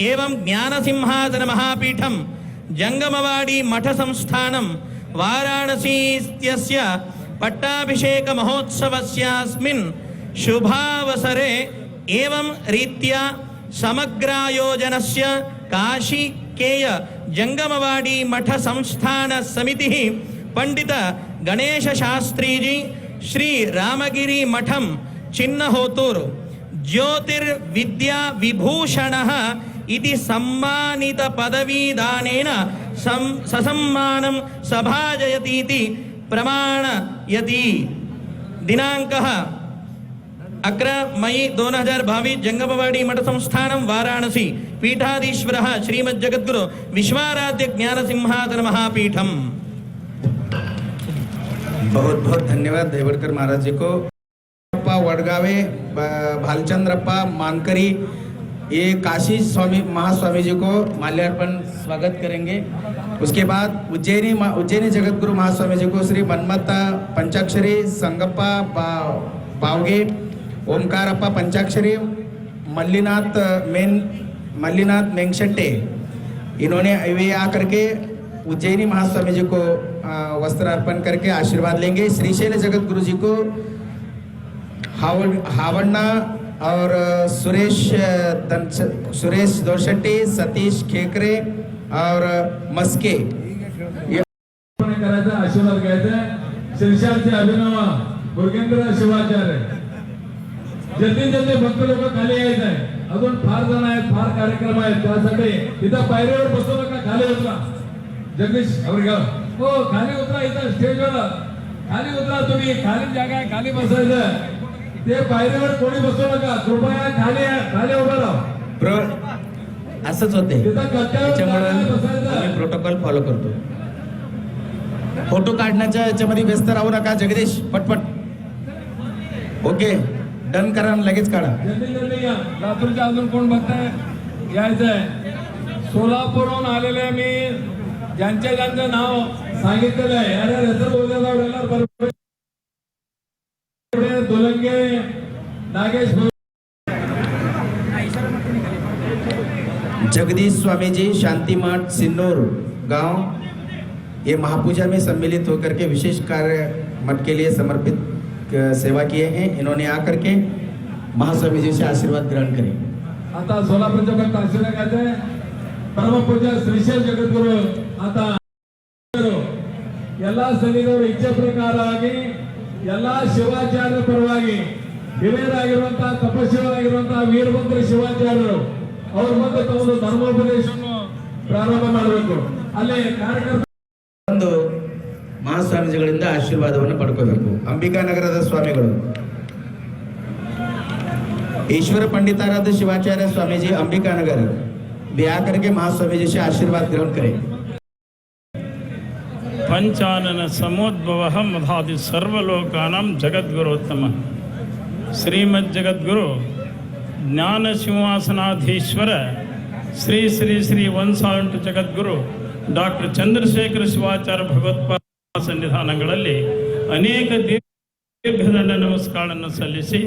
एवं ज्ञान सिंहासन महापीठम जंगमवाड़ी मठ संस्थानम वाराणसी इत्यस्य पट्टाभिषेक महोत्सवस्यास्मिन् शुभावसरे एवं रीत्या समग्रायोजनस्य काशी केय जंगमवाड़ी मठ संस्थान समिति पंडित गणेश शास्त्री जी श्री रामगिरी मठम चिन्नहोतूर ज्योतिर्विद्या विभूषणः इति सम्मानित पदवीदानेन ससम्मानं सभाजयतीति प्रमाणयति। दिनांकः 11 मई 2022 जंगमवाड़ी मठ संस्थानम वाराणसी पीठाधीश्वरः श्रीमद् जगद्गुरु विश्वाराध्य ज्ञान सिंहासन महापीठम। बहुत बहुत धन्यवाद देवड़कर महाराज जी को। वडगावे भालचंद्रप्पा मानकरी ये काशी स्वामी महास्वामी जी को माल्यार्पण स्वागत करेंगे। उसके बाद उज्जैनी जगतगुरु महास्वामी जी को श्री मन्मथ पंचाक्षरी संगप्पा बावगे ओमकारप्पा पंचाक्षरी मल्लीनाथ मेंगशेट्टे इन्होंने वे आकर के उज्जैनी महास्वामी जी को वस्त्र अर्पण करके आशीर्वाद लेंगे। श्रीशैल जगतगुरु जी को हावन्ना और सुरेश दोरशेट्टी सतीश खेकरे और मस्के करायचा आशीर्वाद घ्यायचा। शिरशाळचे अभिनव गुरुकेंद्र शिवाचार्य जल्दी भक्त लोक खाली यायचं आहे। अजून फार जण आहेत, फार कार्यक्रम आहेत, त्यासाठी इथं पायरीवर बसू नका, खाली उतरा। जगदीश आवडगाव हो खाली उतरा, इथं स्टेजवर खाली उतरा, तुम्ही खाली जागा आहे, खाली बसायचं। ते पायरीवर कोणी बसू नका, कृपया खाली उभा राहा। असंच होते, त्याच्यामुळे आम्ही प्रोटोकॉल फॉलो करतो। फोटो काढण्याच्या याच्यामध्ये व्यस्त राहू नका। जगदीश पटपट ओके डन करा, लगेच काढा। जल्दी या। लातूरच्या अजून कोण बघताय यायचंय? सोलापूरहून आलेले मी ज्यांचं नाव सांगितलेलं आहे अरे हेसर बोलण्याला बरोबर दोलंगे नागेश जगदीश स्वामी जी शांति मठ सिन्नूर गांव ये महापूजा में सम्मिलित होकर के विशेष कार्य मठ के लिए समर्पित सेवा किए हैं। इन्होंने आकर के महास्वामी जी से आशीर्वाद ग्रहण करें। आता सोलापूरच्या भक्त आशीर्वाद घ्यायचे। परम पूज्य श्रीशैल जगद्गुरु आता ಎಲ್ಲ ಸನ್ನಿಧಿಯವರ ಇಚ್ಛೆ ಪ್ರಕಾರವಾಗಿ ಎಲ್ಲ ಶಿವಾಚಾರ್ಯ ಪರವಾಗಿ ಹಿರಿಯರಾಗಿರುವಂತಹ ತಪಸ್ವಿಗಳಾಗಿರುವಂತಹ ವೀರಭದ್ರ ಶಿವಾಚಾರ್ಯರು ಅವ್ರ ಮುಂದೆ ತಮ್ಮ ಧರ್ಮೋಪದೇಶವನ್ನು ಪ್ರಾರಂಭ ಮಾಡಬೇಕು। ಅಲ್ಲಿ ಕಾರ್ಯಕರ್ತರು ಒಂದು ಮಹಾಸ್ವಾಮೀಜಿಗಳಿಂದ ಆಶೀರ್ವಾದವನ್ನು ಪಡ್ಕೋಬೇಕು. ಅಂಬಿಕಾನಗರದ ಸ್ವಾಮಿಗಳು ईश्वर पंडिताराध्य शिवाचार्य स्वामी जी अंबिकानगर भी आकर के महास्वामी जी से आशीर्वाद ग्रहण करें. पंचानन समोद्भव मधादि सर्वलोकानां जगद्गुरोत्तम श्रीमद् जगद्गुरु ज्ञान सिंहासनाधीश्वर श्री श्री श्री 108 जगद्गुरु डॉक्टर चंद्रशेखर शिवाचार्य भगवत्पाद सन्निधानಗಳಲ್ಲಿ ಅನೇಕ ದೀರ್ಘದಂಡ ನಮಸ್ಕಾರಗಳನ್ನು ಸಲ್ಲಿಸಿ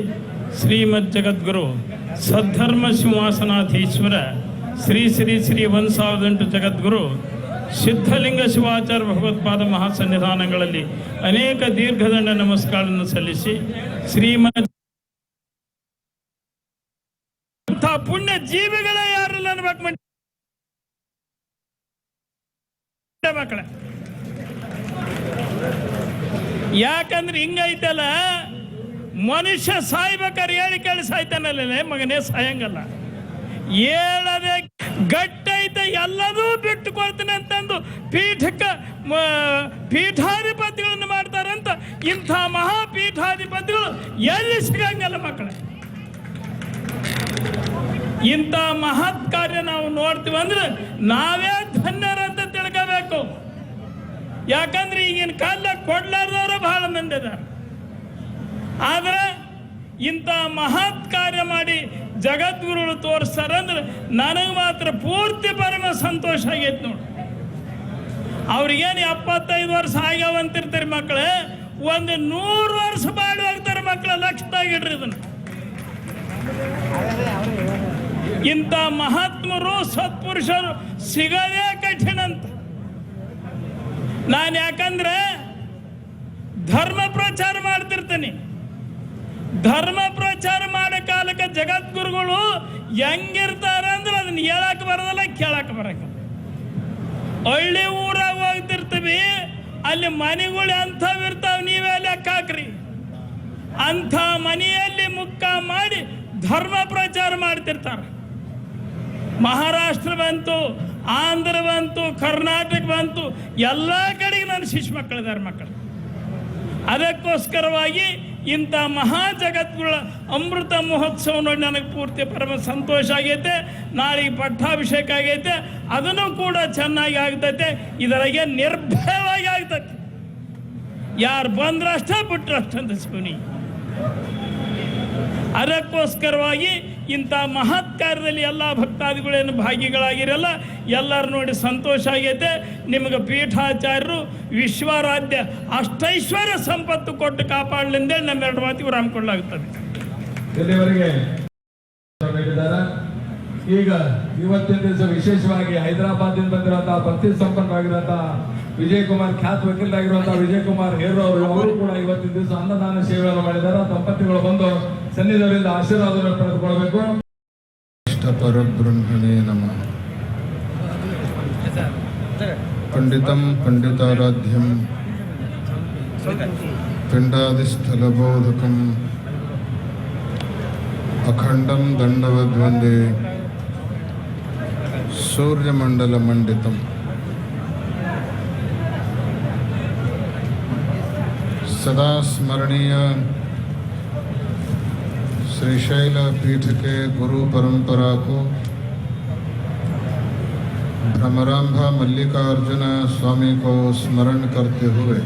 ಶ್ರೀಮದ್ ಜಗದ್ಗುರು ಸದ್ಧರ್ಮ ಸಿಂಹಾಸನಾಧೀಶ್ವರ ಶ್ರೀ ಶ್ರೀ ಶ್ರೀ 108 ಜಗದ್ಗುರು ಸಿದ್ಧಲಿಂಗ ಶಿವಾಚಾರ್ಯ ಭಗವತ್ಪಾದ ಮಹಾಸನ್ನಿಧಾನಗಳಲ್ಲಿ ಅನೇಕ ದೀರ್ಘದಂಡ ನಮಸ್ಕಾರಗಳನ್ನು ಸಲ್ಲಿಸಿ ಶ್ರೀಮದ್ ಪುಣ್ಯ ಜೀವಿಗಳ ಯಾರೆಲ್ಲ ಮಕ್ಕಳ ಯಾಕಂದ್ರೆ ಹಿಂಗೈತಲ್ಲ ಮನುಷ್ಯ ಸಾಯ್ಬೇಕಾದ್ರೆ ಹೇಳಿ ಕೇಳಿ ಸಾಯ್ತಾನಲ್ಲ ಮಗನೇ ಸಾಯಂಗಲ್ಲ ಹೇಳದೆ ಗಟ್ಟೈತೆ ಎಲ್ಲದೂ ಬಿಟ್ಟು ಕೊಡ್ತೀನಿ ಅಂತಂದು ಪೀಠಾಧಿಪತಿಗಳನ್ನು ಮಾಡ್ತಾರಂತ ಇಂಥ ಮಹಾಪೀಠಾಧಿಪತಿಗಳು ಎಲ್ಲಿ ಸಿಗಂಗಲ್ಲ ಮಕ್ಕಳೇ. ಇಂಥ ಮಹತ್ ಕಾರ್ಯ ನಾವು ನೋಡ್ತೀವಿ ಅಂದ್ರೆ ನಾವೇ ಧನ್ಯರಂತ ತಿಳ್ಕೋಬೇಕು. ಯಾಕಂದ್ರೆ ಈಗಿನ ಕಾಲ ಕೊಡ್ಲಾರ್ದವರು ಬಹಳ ಮಂದಿ ಇದ್ದಾರೆ. ಆದ್ರೆ ಇಂಥ ಮಹತ್ ಕಾರ್ಯ ಮಾಡಿ ಜಗದ್ಗುರುಗಳು ತೋರಿಸ್ತಾರಂದ್ರೆ ನನಗೆ ಮಾತ್ರ ಪೂರ್ತಿ ಪರಮ ಸಂತೋಷ ಆಗೈತೆ ನೋಡಿ. ಅವ್ರಿಗೇನು 75 ವರ್ಷ ಆಗ್ಯಾವಂತಿರ್ತಾರೆ ಮಕ್ಕಳೇ, ಒಂದು 100 ವರ್ಷ ಬಾಡಿ ಹೋಗ್ತಾರೆ ಮಕ್ಕಳ ಲಕ್ಷದಾಗಿಡ್ರಿ ಇದನ್ನು. ಇಂಥ ಮಹಾತ್ಮರು ಸತ್ಪುರುಷರು ಸಿಗದೇ ಕಠಿಣ ಅಂತ. ನಾನು ಯಾಕಂದ್ರೆ ಧರ್ಮ ಪ್ರಚಾರ ಮಾಡ್ತಿರ್ತೀನಿ. ಧರ್ಮ ಪ್ರಚಾರ ಮಾಡೋ ಕಾಲಕ್ಕೆ ಜಗದ್ಗುರುಗಳು ಹೆಂಗಿರ್ತಾರೆ ಅಂದ್ರೆ ಅದನ್ನ ಹೇಳಕ್ ಬರೋದಲ್ಲ, ಕೇಳಕ್ ಬರಕ. ಹಳ್ಳಿ ಊರಾಗ ಹೋಗ್ತಿರ್ತೀವಿ, ಅಲ್ಲಿ ಮನೆಗಳು ಅಂಥವಿರ್ತಾವ, ನೀವೇ ಲೆಕ್ಕ ಹಾಕ್ರಿ. ಅಂಥ ಮನೆಯಲ್ಲಿ ಮುಕ್ಕ ಮಾಡಿ ಧರ್ಮ ಪ್ರಚಾರ ಮಾಡ್ತಿರ್ತಾರೆ. ಮಹಾರಾಷ್ಟ್ರ ಬಂತು, ಆಂಧ್ರ ಬಂತು, ಕರ್ನಾಟಕ ಬಂತು, ಎಲ್ಲ ಕಡೆಗೆ ನನ್ನ ಶಿಶು ಮಕ್ಕಳಿದ್ದಾರೆ ಮಕ್ಕಳು. ಅದಕ್ಕೋಸ್ಕರವಾಗಿ ಇಂಥ ಮಹಾ ಜಗದ್ಗುರುಗಳ ಅಮೃತ ಮಹೋತ್ಸವ ನೋಡಿ ನನಗೆ ಪೂರ್ತಿ ಪರಮ ಸಂತೋಷ ಆಗೈತೆ. ನಾಳೆಗೆ ಪಟ್ಟಾಭಿಷೇಕ ಆಗೈತೆ, ಅದನ್ನು ಕೂಡ ಚೆನ್ನಾಗಿ ಆಗ್ತೈತೆ. ಇದರಾಗೆ ನಿರ್ಭಯವಾಗಿ ಆಗ್ತೈತೆ. ಯಾರು ಬಂದ್ರಷ್ಟ ಬಿಟ್ರಷ್ಟ ಅಂತ ಸ್ಪೂನಿ. ಅದಕ್ಕೋಸ್ಕರವಾಗಿ ಇಂಥ ಮಹತ್ ಕಾರ್ಯದಲ್ಲಿ ಎಲ್ಲ ಭಕ್ತಾದಿಗಳೇನು ಭಾಗಿಗಳಾಗಿರಲ್ಲ, ಎಲ್ಲರೂ ನೋಡಿ ಸಂತೋಷ ಆಗೈತೆ. ನಿಮಗೆ ಪೀಠಾಚಾರ್ಯರು ವಿಶ್ವರಾಧ್ಯ ಅಷ್ಟೈಶ್ವರ್ಯ ಸಂಪತ್ತು ಕೊಟ್ಟು ಕಾಪಾಡಲೆಂದೇಳಿ ನಮ್ಮೆರಡು ಮಾತಿಗೆ ವಿರಾಮ ಕೊಡಲಾಗುತ್ತದೆ. ಇಲ್ಲಿವರೆಗೆ ಈಗ ಇವತ್ತಿನ ದಿವಸ ವಿಶೇಷವಾಗಿ ಹೈದರಾಬಾದಿಂದ ಬಂದಿರುವಂತಹ ಪ್ರತಿ ಸಂಪನ್ನವಾಗಿರುವಂತಹ ವಿಜಯ್ ಕುಮಾರ್, ಖ್ಯಾತ ವಕೀಲರಾಗಿರುವಂತಹ ವಿಜಯ್ ಕುಮಾರ್ ಹೇರೋ ಅವರು ಕೂಡ ಇವತ್ತಿನ ದಿವಸ ಅನ್ನದಾನ ಸೇವೆಯನ್ನು ಮಾಡಿದ್ದಾರೆ. ದಂಪತಿಗಳು ಬಂದು ಸನ್ನಿಧಿಯವರಿಂದ ಆಶೀರ್ವಾದವನ್ನು ಪಡೆದುಕೊಳ್ಳಬೇಕು. ಪರಬ್ರಹ್ಮಣೇ ನಮಃ. ಪಂಡಿತಂ ಪಂಡಿತಾರಾಧ್ಯಂ ಪಿಂಡಾದಿಸ್ಥಲಬೋಧಕಂ ಅಖಂಡಂ ದಂಡವದ್ವಂದೇ ಸೂರ್ಯಮಂಡಲ ಮಂಡಿತಂ सदा स्मरणीय श्रीशैल पीठ के गुरु परंपरा को भ्रमरांभा मल्लिकार्जुन स्वामी को स्मरण करते हुए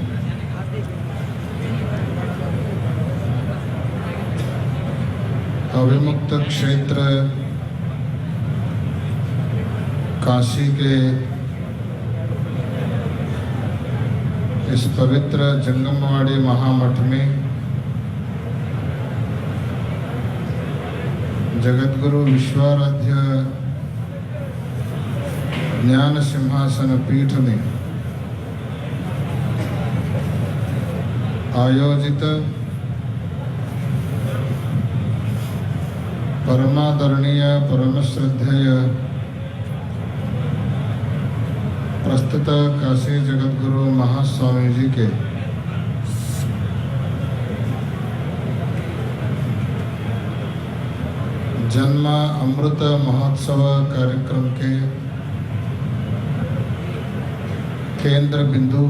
अविमुक्त क्षेत्र काशी के इस पवित्र जंगमवाड़ी महामठ में जगद्गुरु विश्वाराध्य ज्ञान सिंहासन पीठ में आयोजित परमादरणीय परमश्रद्धेय प्रस्तुत काशी जगद्गुरु महास्वामी जी के जन्म अमृत महोत्सव कार्यक्रम के केंद्र बिंदु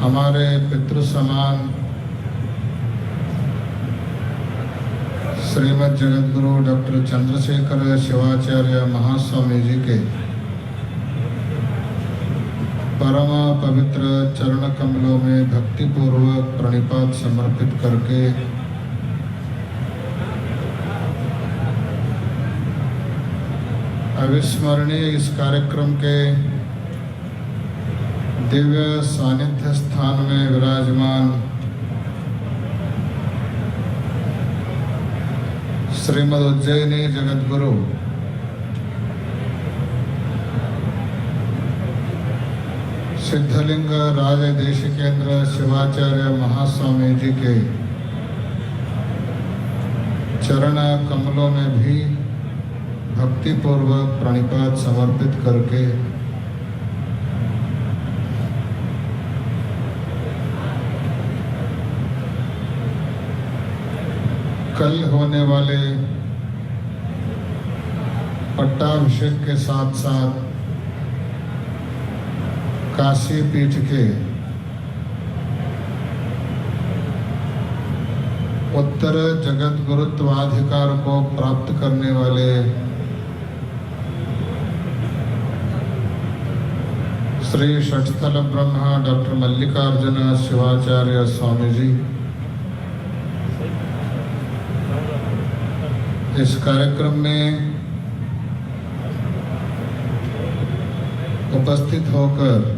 हमारे पितृ समान श्रीमद् जगतगुरु डॉक्टर चंद्रशेखर शिवाचार्य महास्वामी जी के परम पवित्र चरण कमलों में भक्तिपूर्वक प्रणिपात समर्पित करके अविस्मरणीय इस कार्यक्रम के दिव्य सानिध्य स्थान में विराजमान श्रीमद् उज्जैनी जगतगुरु सिद्धलिंग राज देशिकेंद्र शिवाचार्य महास्वामी जी के चरण कमलों में भी भक्तिपूर्वक प्रणिपात समर्पित करके कल होने वाले पट्टाभिषेक के साथ साथ काशी पीठ के उत्तर जगत गुरुत्वाधिकार को प्राप्त करने वाले श्री षटस्थल ब्रह्मा डॉक्टर मल्लिकार्जुन शिवाचार्य स्वामी जी इस कार्यक्रम में उपस्थित होकर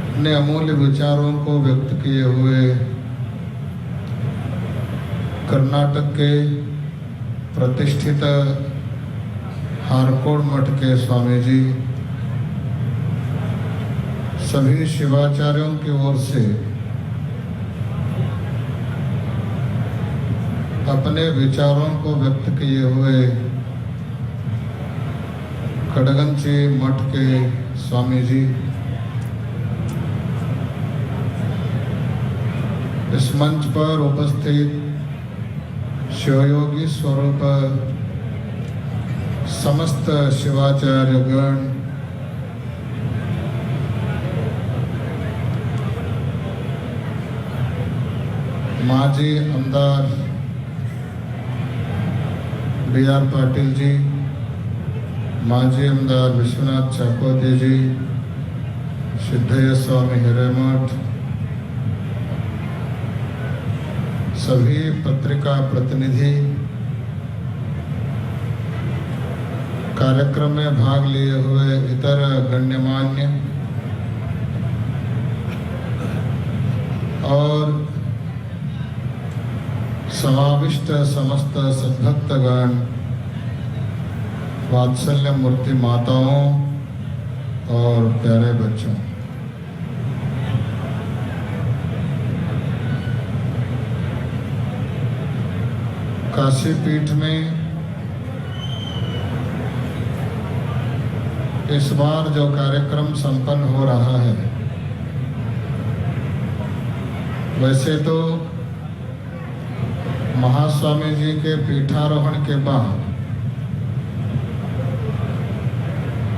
अपने अमूल्य विचारों को व्यक्त किए हुए कर्नाटक के प्रतिष्ठित हारकोड मठ के स्वामी जी सभी शिवाचार्यों की ओर से अपने विचारों को व्यक्त किए हुए खड़गंची मठ के स्वामी जी इस मंच पर उपस्थित शिवयोगी स्वरूप समस्त शिवाचार्यगण माजी आमदार बी.आर. पाटिल जी, माजी आमदार विश्वनाथ चाकोते जी, सिद्धय्य स्वामी हिरेमठ, सभी पत्रिका प्रतिनिधि, कार्यक्रम में भाग लिए हुए इतर गण्यमान्य और समाविष्ट समस्त सद्भक्तगण, वात्सल्य मूर्ति माताओं और प्यारे बच्चों, काशी पीठ में इस बार जो कार्यक्रम संपन्न हो रहा है, वैसे तो महास्वामी जी के पीठारोहण के बाद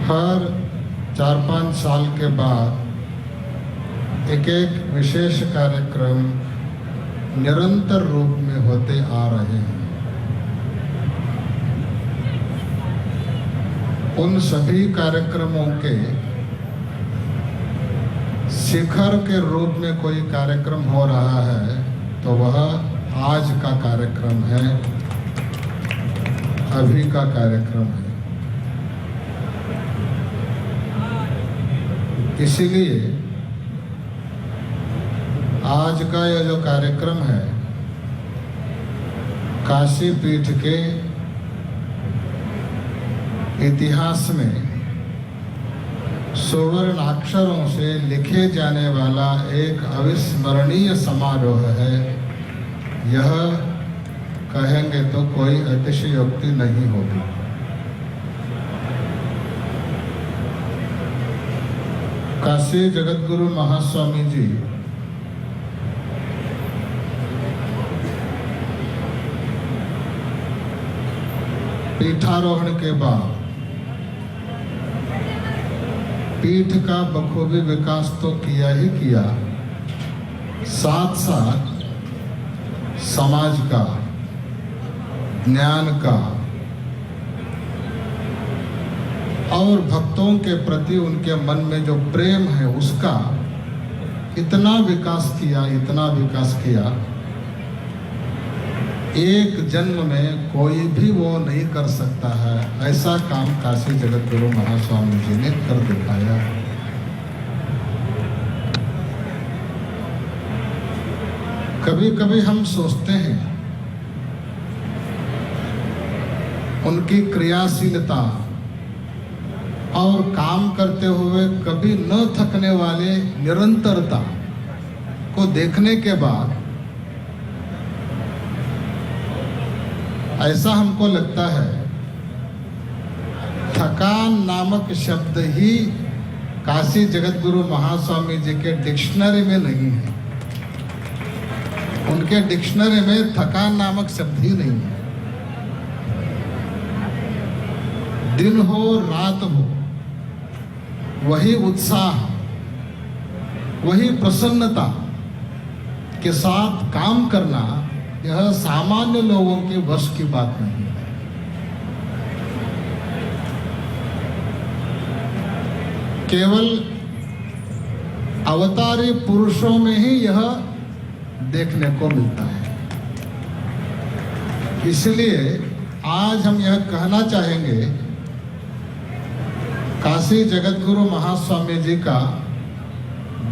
हर 4-5 साल के बाद एक विशेष कार्यक्रम निरंतर रूप में होते आ रहे हैं। उन सभी कार्यक्रमों के शिखर के रूप में कोई कार्यक्रम हो रहा है तो वह आज का कार्यक्रम है, अभी का कार्यक्रम है। इसीलिए आज का यह जो कार्यक्रम है काशी पीठ के इतिहास में सुवर्ण अक्षरों से लिखे जाने वाला एक अविस्मरणीय समारोह है। यह कहेंगे तो कोई अतिशयोक्ति नहीं होगी। काशी जगतगुरु महास्वामी जी पीठारोहण के बाद पीठ का बखूबी विकास तो किया ही किया, साथ साथ समाज का, ज्ञान का और भक्तों के प्रति उनके मन में जो प्रेम है उसका इतना विकास किया, एक जन्म में कोई भी वो नहीं कर सकता है। ऐसा काम काशी जगत गुरु महास्वामी जी ने कर दिखाया। कभी कभी हम सोचते हैं उनकी क्रियाशीलता और काम करते हुए कभी न थकने वाले निरंतरता को देखने के बाद ऐसा हमको लगता है थकान नामक शब्द ही काशी जगत गुरु महास्वामी जी के डिक्शनरी में नहीं है। उनके डिक्शनरी में थकान नामक शब्द ही नहीं है। दिन हो रात हो वही उत्साह, वही प्रसन्नता के साथ काम करना, यह सामान्य लोगों के वश की बात नहीं है। केवल अवतारी पुरुषों में ही यह देखने को मिलता है। इसलिए आज हम यह कहना चाहेंगे, काशी जगत गुरु महास्वामी जी का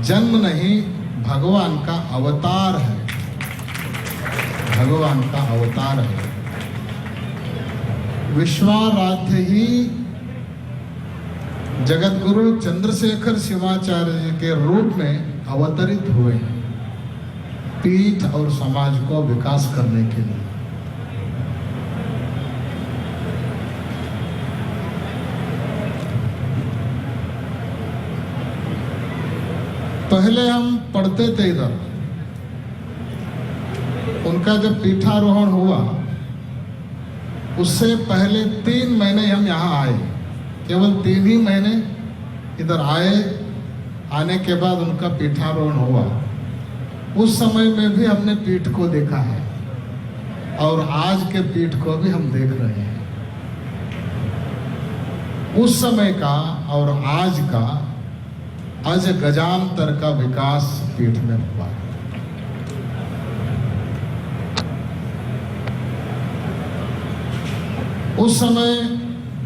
जन्म नहीं, भगवान का अवतार है। भगवान का अवतार है। विश्वाराध्य ही जगत गुरु चंद्रशेखर शिवाचार्य जी के रूप में अवतरित हुए हैं, पीठ और समाज को विकास करने के लिए। पहले हम पढ़ते थे इधर, उनका जब पीठारोहण हुआ उससे पहले 3 महीने हम यहाँ आए, केवल 3 ही महीने इधर आए। आने के बाद उनका पीठारोहण हुआ। उस समय में भी हमने पीठ को देखा है और आज के पीठ को भी हम देख रहे हैं। उस समय का और आज का अज गजांतर का विकास पीठ में हुआ। उस समय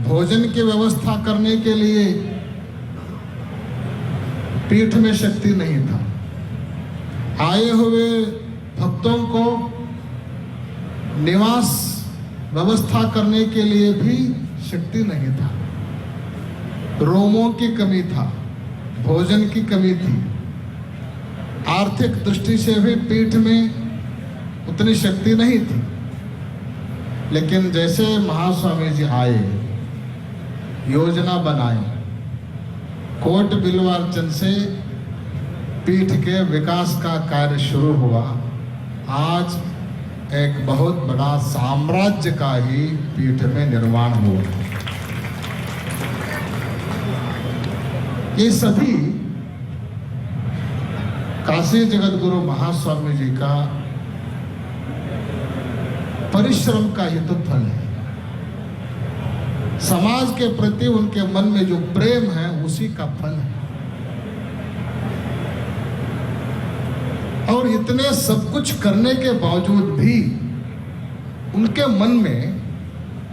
भोजन की व्यवस्था करने के लिए पीठ में शक्ति नहीं था। आए हुए भक्तों को निवास व्यवस्था करने के लिए भी शक्ति नहीं था। रूमों की कमी था, भोजन की कमी थी। आर्थिक दृष्टि से भी पीठ में उतनी शक्ति नहीं थी। लेकिन जैसे महास्वामी जी आए, योजना बनाई, कोट बिल्वार्चन से पीठ के विकास का कार्य शुरू हुआ। आज एक बहुत बड़ा साम्राज्य का ही पीठ में निर्माण हुआ। ये सभी काशी जगत गुरु महास्वामी जी का परिश्रम का ही तो फल है। समाज के प्रति उनके मन में जो प्रेम है उसी का फल है। और इतने सब कुछ करने के बावजूद भी उनके मन में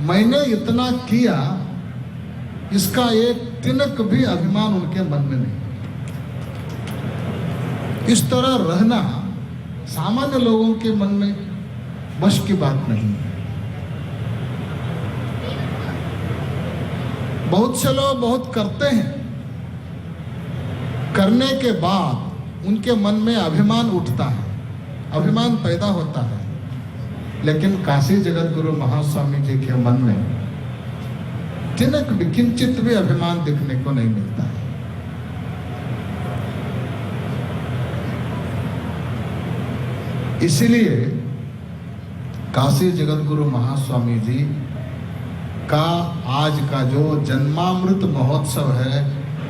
मैंने इतना किया, इसका एक तिनक भी अभिमान उनके मन में नहीं। इस तरह रहना सामान्य लोगों के मन में बस की बात नहीं है। बहुत से लोग बहुत करते हैं, करने के बाद उनके मन में अभिमान उठता है, अभिमान पैदा होता है। लेकिन काशी जगत गुरु महास्वामी जी के मन में तिनक भी, किंचित भी अभिमान दिखने को नहीं मिलता है। इसीलिए काशी जगत गुरु महास्वामी जी का आज का जो जन्मामृत महोत्सव है,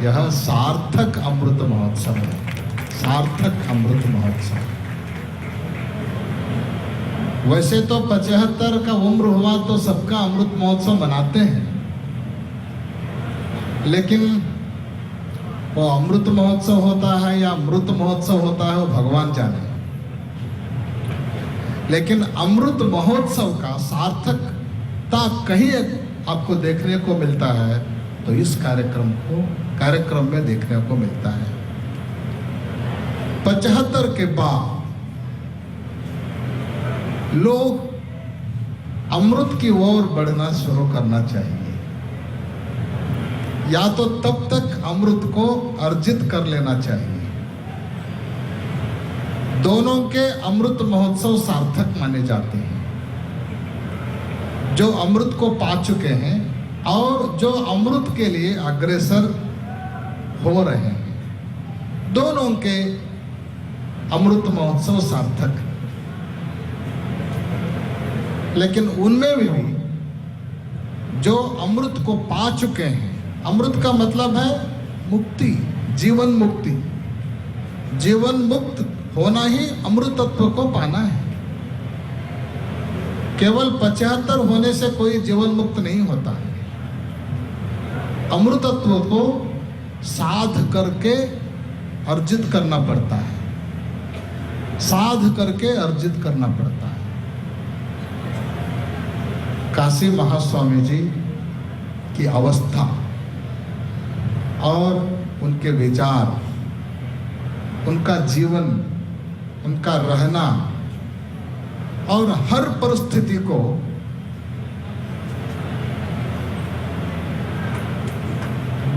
यह सार्थक अमृत महोत्सव है, सार्थक अमृत महोत्सव। वैसे तो 75 का उम्र हुआ तो सबका अमृत महोत्सव मनाते हैं, लेकिन वो अमृत महोत्सव होता है या मृत महोत्सव होता है वो भगवान जाने। लेकिन अमृत महोत्सव का सार्थकता कहीं आपको देखने को मिलता है तो इस कार्यक्रम में देखने को मिलता है। 75 के बाद लोग अमृत की ओर बढ़ना शुरू करना चाहिए। या तो तब तक अमृत को अर्जित कर लेना चाहिए। दोनों के अमृत महोत्सव सार्थक माने जाते हैं। जो अमृत को पा चुके हैं और जो अमृत के लिए अग्रसर हो रहे हैं, दोनों के अमृत महोत्सव सार्थक। लेकिन उनमें भी जो अमृत को पा चुके हैं, अमृत का मतलब है मुक्ति, जीवन मुक्ति। जीवन मुक्त होना ही अमृतत्व को पाना है। केवल 75 होने से कोई जीवन मुक्त नहीं होता है। अमृतत्व को साध करके अर्जित करना पड़ता है, साध करके अर्जित करना पड़ता है। काशी महास्वामी जी की अवस्था और उनके विचार, उनका जीवन, उनका रहना और हर परिस्थिति को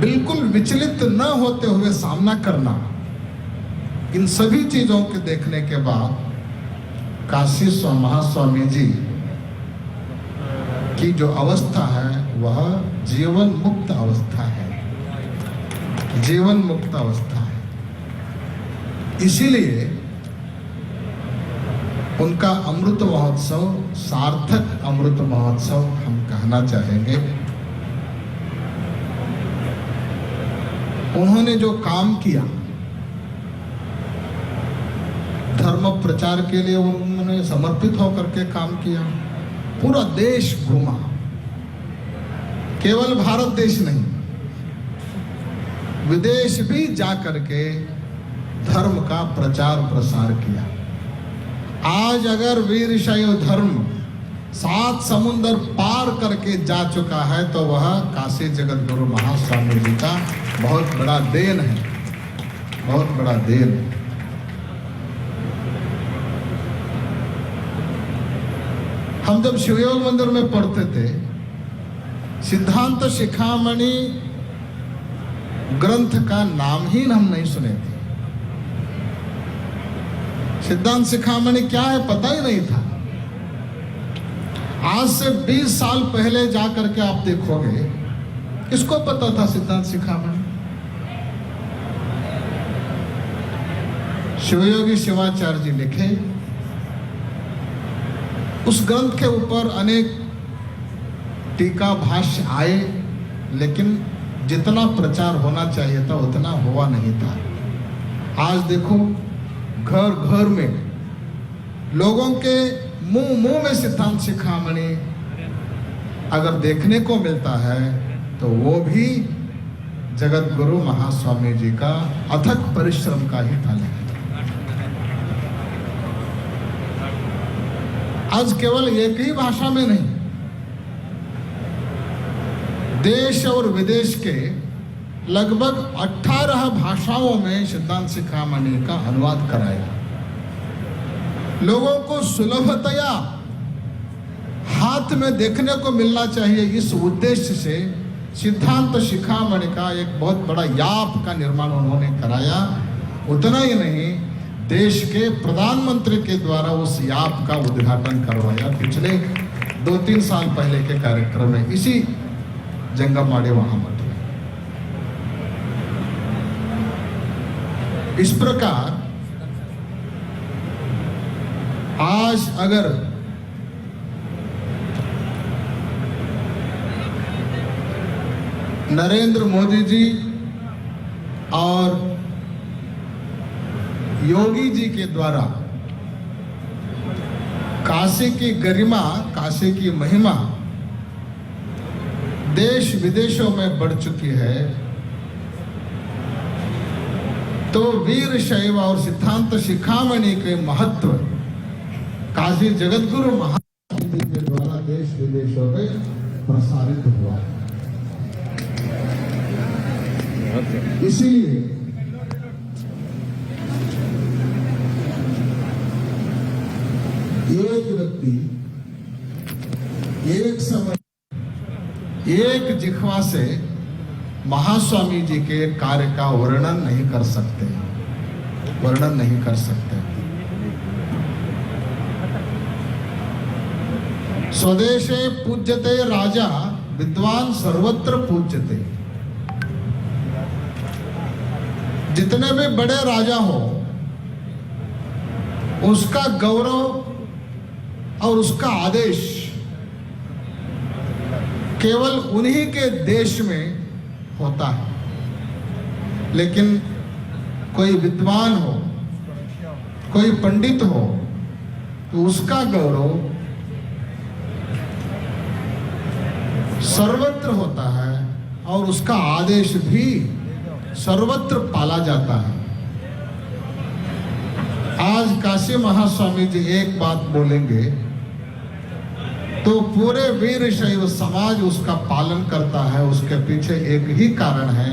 बिल्कुल विचलित न होते हुए सामना करना, इन सभी चीजों के देखने के बाद काशी महास्वामी जी की जो अवस्था है वह जीवन मुक्त अवस्था है, जीवन मुक्त अवस्था है। इसीलिए उनका अमृत महोत्सव सार्थक अमृत महोत्सव हम कहना चाहेंगे। उन्होंने जो काम किया, धर्म प्रचार के लिए उन्होंने समर्पित होकर के काम किया, पूरा देश घूमा, केवल भारत देश नहीं, विदेश भी जा करके धर्म का प्रचार प्रसार किया। आज अगर वीर शैव धर्म 7 समुंदर पार करके जा चुका है तो वह काशी जगत गुरु महास्वामी जी का बहुत बड़ा देन है, बहुत बड़ा देन है। हम जब शिवयोग मंदिर में पढ़ते थे, सिद्धांत शिखामणि ग्रंथ का नाम ही हम नहीं सुने थे। सिद्धांत शिखामणि क्या है पता ही नहीं था। आज से 20 साल पहले जाकर के आप देखोगे, किसको पता था सिद्धांत शिखामणि? शिवयोगी शिवाचार्य जी लिखे, उस ग्रंथ के ऊपर अनेक टीका भाष्य आए, लेकिन जितना प्रचार होना चाहिए था उतना हुआ नहीं था। आज देखो घर घर में लोगों के मुंह में सिद्धांत शिखामणि अगर देखने को मिलता है तो वो भी जगत गुरु महास्वामी जी का अथक परिश्रम का ही फल है। आज केवल एक ही भाषा में नहीं, देश और विदेश के लगभग 18 भाषाओं में सिद्धांत शिखामणि का अनुवाद कराया। लोगों को सुलभतया हाथ में देखने को मिलना चाहिए, इस उद्देश्य से सिद्धांत शिखामणि का एक बहुत बड़ा याप का निर्माण उन्होंने कराया। उतना ही नहीं, देश के प्रधानमंत्री के द्वारा उस याप का उद्घाटन करवाया पिछले 2-3 साल पहले के कार्यक्रम में, इसी जंगमवाड़ी महामठ में। इस प्रकार आज अगर नरेंद्र मोदी जी और योगी जी के द्वारा काशी की गरिमा, काशी की महिमा देश विदेशों में बढ़ चुकी है, तो वीर शैव और सिद्धांत शिखामणि के महत्व काशी जगतगुरु महाराज जी के द्वारा देश विदेशों में प्रसारित हुआ है। इसीलिए एक व्यक्ति एक समय एक जिह्वा से महास्वामी जी के कार्य का वर्णन नहीं कर सकते। स्वदेशे पूज्यते राजा, विद्वान सर्वत्र पूज्यते। जितने भी बड़े राजा हो, उसका गौरव और उसका आदेश केवल उन्हीं के देश में होता है, लेकिन कोई विद्वान हो, कोई पंडित हो, तो उसका गौरव सर्वत्र होता है और उसका आदेश भी सर्वत्र पाला जाता है। आज काशी महास्वामी जी एक बात बोलेंगे तो पूरे वीर शैव समाज उसका पालन करता है। उसके पीछे एक ही कारण है,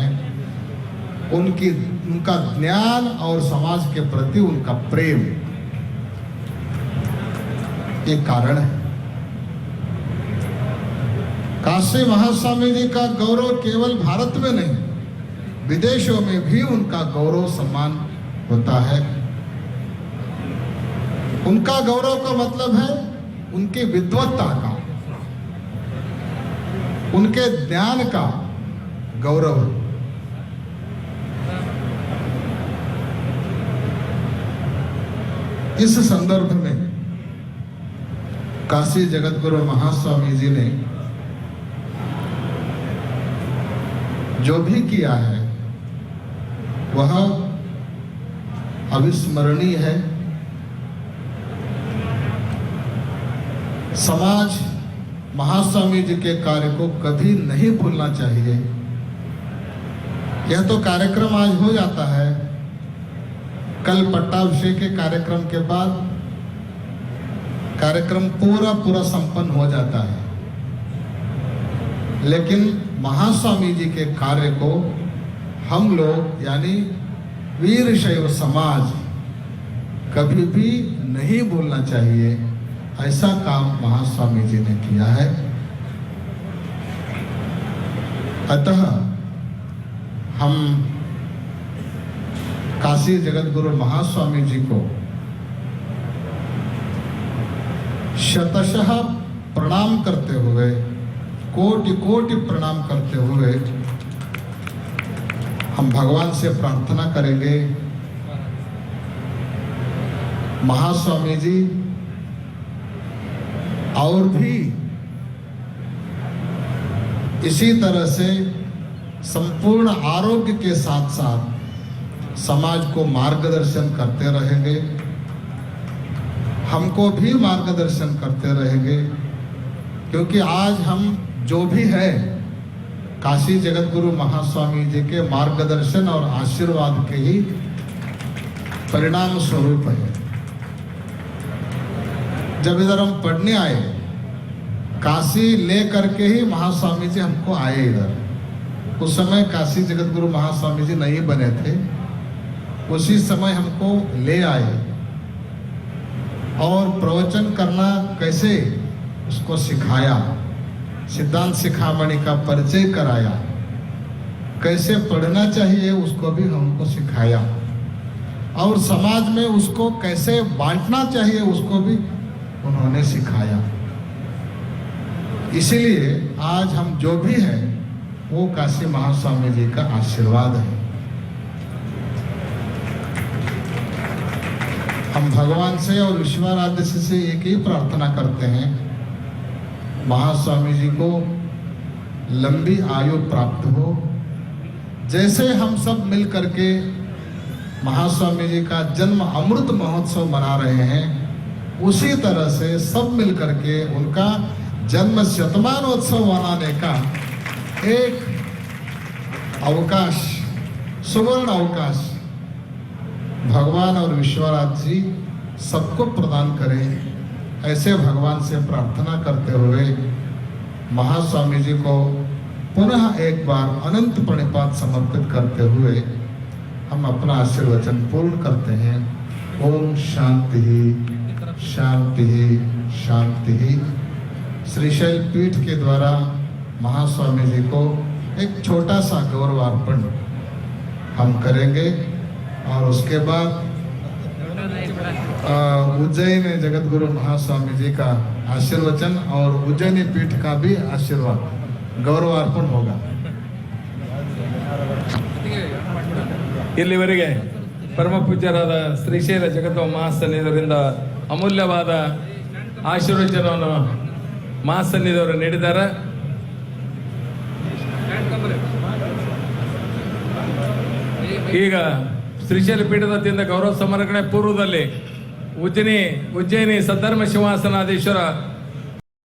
उनका ज्ञान और समाज के प्रति उनका प्रेम, एक कारण है। काशी महास्वामी जी का गौरव केवल भारत में नहीं, विदेशों में भी उनका गौरव सम्मान होता है। उनका गौरव का मतलब है उनकी विद्वत्ता का, उनके ज्ञान का गौरव। इस संदर्भ में काशी जगतगुरु महास्वामी जी ने जो भी किया है वह अविस्मरणीय है। समाज महास्वामी जी के कार्य को कभी नहीं भूलना चाहिए। यह तो कार्यक्रम आज हो जाता है, कल पट्टाभिषेक के कार्यक्रम के बाद कार्यक्रम पूरा संपन्न हो जाता है, लेकिन महास्वामी जी के कार्य को हम लोग यानी वीर शैव समाज कभी भी नहीं भूलना चाहिए। ऐसा काम महास्वामी जी ने किया है। अतः हम काशी जगतगुरु महास्वामी जी को शतशः प्रणाम करते हुए, कोटि कोटि प्रणाम करते हुए हम भगवान से प्रार्थना करेंगे, महास्वामी जी और भी इसी तरह से संपूर्ण आरोग्य के साथ साथ समाज को मार्गदर्शन करते रहेंगे, हमको भी मार्गदर्शन करते रहेंगे, क्योंकि आज हम जो भी है काशी जगतगुरु महास्वामी जी के मार्गदर्शन और आशीर्वाद के ही परिणाम स्वरूप है। जब इधर हम पढ़ने आए, काशी ले करके ही महास्वामी जी हमको आए इधर। उस समय काशी जगतगुरु महास्वामी जी नहीं बने थे, उसी समय हमको ले आए और प्रवचन करना कैसे उसको सिखाया, सिद्धांत शिखामणि का परिचय कराया, कैसे पढ़ना चाहिए उसको भी हमको सिखाया, और समाज में उसको कैसे बांटना चाहिए उसको भी उन्होंने सिखाया। इसलिए आज हम जो भी हैं वो काशी महास्वामी जी का आशीर्वाद है। हम भगवान से और ईश्वराध्य से एक ही प्रार्थना करते हैं, महास्वामी जी को लंबी आयु प्राप्त हो। जैसे हम सब मिल करके महास्वामी जी का जन्म अमृत महोत्सव मना रहे हैं, उसी तरह से सब मिल करके उनका जन्म शतमानोत्सव मनाने का एक अवकाश, सुवर्ण अवकाश भगवान और विश्वराज जी सबको प्रदान करें। ऐसे भगवान से प्रार्थना करते हुए महास्वामी जी को पुनः एक बार अनंत प्रणिपात समर्पित करते हुए हम अपना आशीर्वचन पूर्ण करते हैं। ओम शांति शांति शांति। श्रीशैल पीठ के द्वारा महास्वामी जी को एक छोटा सा गौरवार्पण हम करेंगे और उसके बाद उज्जैन जगत गुरु महास्वामी जी का आशीर्वचन और उज्जैनी पीठ का भी आशीर्वाद गौरवार्पण होगा। ಇಲ್ಲಿವರೆಗೆ ಪರಮ ಪೂಜ್ಯರಾದ ಶ್ರೀಶೈಲ ಜಗದ್ಗುರು ಮಹಾಸನ್ನಿಧಿಯವರಿಂದ ಅಮೂಲ್ಯವಾದ ಆಶೀರ್ವಚನವನ್ನು ಮಹಾಸನ್ನಿಧಿಯವರು ನೀಡಿದ್ದಾರೆ. ಈಗ ಶ್ರೀಶೈಲ ಪೀಠದ ವತಿಯಿಂದ ಗೌರವ ಸಮರ್ಪಣೆ ಪೂರ್ವದಲ್ಲಿ ಉಜ್ಜಯಿನಿ ಸದ್ಧರ್ಮ ಸಿಂಹಾಸನಾಧೀಶ್ವರ